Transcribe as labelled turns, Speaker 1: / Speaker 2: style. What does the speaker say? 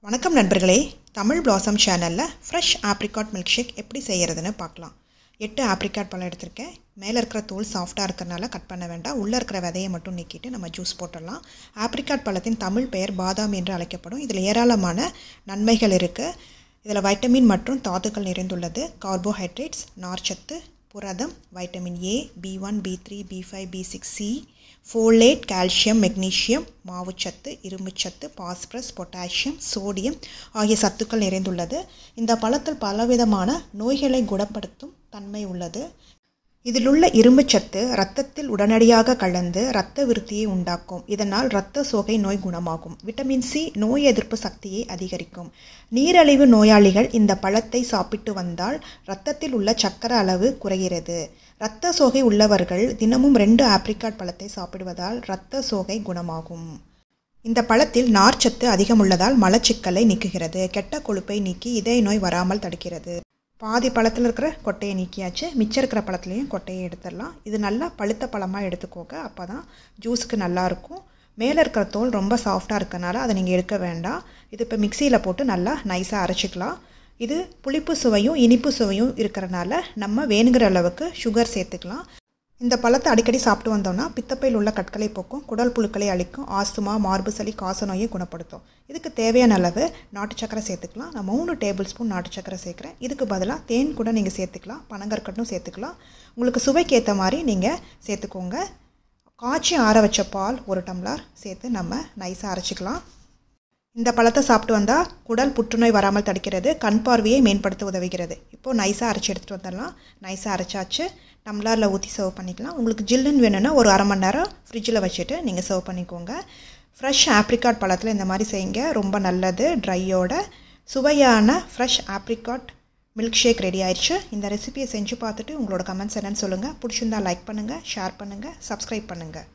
Speaker 1: வணக்கம் நண்பர்களே, தமிழ் பிளாசம் சேனலில் ஃப்ரெஷ் ஆப்ரிகாட் மில்க் ஷேக் எப்படி செய்கிறதுன்னு பார்க்கலாம். 8 ஆப்ரிகாட் பழம் எடுத்திருக்கேன். மேலே இருக்கிற தோல் சாஃப்டாக இருக்கிறனால கட் பண்ண வேண்டாம். உள்ளே இருக்கிற விதையை மட்டும் நீக்கிட்டு நம்ம ஜூஸ் போட்டுடலாம். ஆப்ரிகாட் பழத்தின் தமிழ் பெயர் பாதாம் என்று அழைக்கப்படும். இதில் ஏராளமான நன்மைகள் இருக்குது. இதில் வைட்டமின் மற்றும் தாதுக்கள் நிறைந்துள்ளது. கார்போஹைட்ரேட்ஸ், நார்ச்சத்து, புரதம், vitamin A, B1, B3, B5, B6, C, folate, calcium, magnesium, மாவுச்சத்து, இரும்புச்சத்து, பாஸ்பரஸ், பொட்டாசியம், சோடியம் ஆகிய சத்துக்கள் நிறைந்துள்ளது. இந்த பழத்தில் பலவிதமான நோய்களை குணப்படுத்தும் தன்மை உள்ளது. இதிலுள்ள இரும்புச்சத்து இரத்தத்தில் உடனடியாக கலந்து இரத்த விருத்தியை உண்டாக்கும். இதனால் இரத்த சோகை நோய் குணமாகும். விட்டமின் சி நோய் எதிர்ப்பு சக்தியை அதிகரிக்கும். நீரிழிவு நோயாளிகள் இந்த பழத்தை சாப்பிட்டு வந்தால் இரத்தத்தில் உள்ள சர்க்கரை அளவு குறைகிறது. இரத்த சோகை உள்ளவர்கள் தினமும் 2 ஆப்ரிகாட் பழத்தை சாப்பிடுவதால் இரத்த சோகை குணமாகும். இந்த பழத்தில் நார்ச்சத்து அதிகம் உள்ளதால் மலச்சிக்கலை நீக்குகிறது. கெட்ட கொழுப்பை நீக்கி இதய நோய் வராமல் தடுக்கிறது. பாதி பழத்தில் இருக்கிற கொட்டையை நீக்கியாச்சு. மிச்சம் இருக்கிற பழத்துலேயும் கொட்டையை எடுத்துடலாம். இது நல்லா பழுத்த பழமாக எடுத்துக்கோங்க, அப்போ தான் ஜூஸுக்கு நல்லாயிருக்கும். மேலே இருக்கிற தோல் ரொம்ப சாஃப்டாக இருக்கனால அதை நீங்கள் எடுக்க வேண்டாம். இது இப்போ மிக்சியில் போட்டு நல்லா நைஸாக அரைச்சிக்கலாம். இது புளிப்பு சுவையும் இனிப்பு சுவையும் இருக்கிறனால நம்ம வேணுங்கிற அளவுக்கு சுகர் சேர்த்துக்கலாம். இந்த பழத்தை அடிக்கடி சாப்பிட்டு வந்தோம்னா பித்தப்பையில் உள்ள கற்களை போக்கும், குடல் புழுக்களை அழிக்கும், ஆஸ்துமா, மார்பு சளி, காச நோயை குணப்படுத்தும். இதுக்கு தேவையான அளவு நாட்டு சக்கரை சேர்த்துக்கலாம். நான் 3 டேபிள் ஸ்பூன் நாட்டு சக்கரை சேர்க்குறேன். இதுக்கு பதிலாக தேன் கூட நீங்கள் சேர்த்துக்கலாம், பனங்கற்கண்டும் சேர்த்துக்கலாம். உங்களுக்கு சுவைக்கு ஏற்ற மாதிரி நீங்கள் சேர்த்துக்கோங்க. காய்ச்சி ஆற வச்ச பால் 1 டம்ளர் சேர்த்து நம்ம நைஸாக அரைச்சிக்கலாம். இந்த பழத்தை சாப்பிட்டு வந்தால் குடல் புற்றுநோய் வராமல் தடுக்கிறது, கண் பார்வையை மேம்படுத்த உதவுகிறது. இப்போது நைஸாக அரைச்சி எடுத்துகிட்டு வந்துடலாம். நைஸாக அரைச்சாச்சு. டம்ளரில் ஊற்றி சர்வ் பண்ணிக்கலாம். உங்களுக்கு ஜில்லுன்னு வேணும்னா ஒரு அரை மணி நேரம் ஃப்ரிட்ஜில் வச்சுட்டு நீங்கள் சர்வ் பண்ணிக்கோங்க. ஃப்ரெஷ் ஆப்ரிகாட் பழத்தில் இந்த மாதிரி செய்யுங்க, ரொம்ப நல்லது. ட்ரையோட சுவையான fresh apricot milk shake ready ஆயிடுச்சு. இந்த ரெசிபியை செஞ்சு பார்த்துட்டு உங்களோட கமெண்ட்ஸ் என்னன்னு சொல்லுங்கள். பிடிச்சிருந்தா லைக் பண்ணுங்கள், ஷேர் பண்ணுங்கள், சப்ஸ்கிரைப் பண்ணுங்கள்.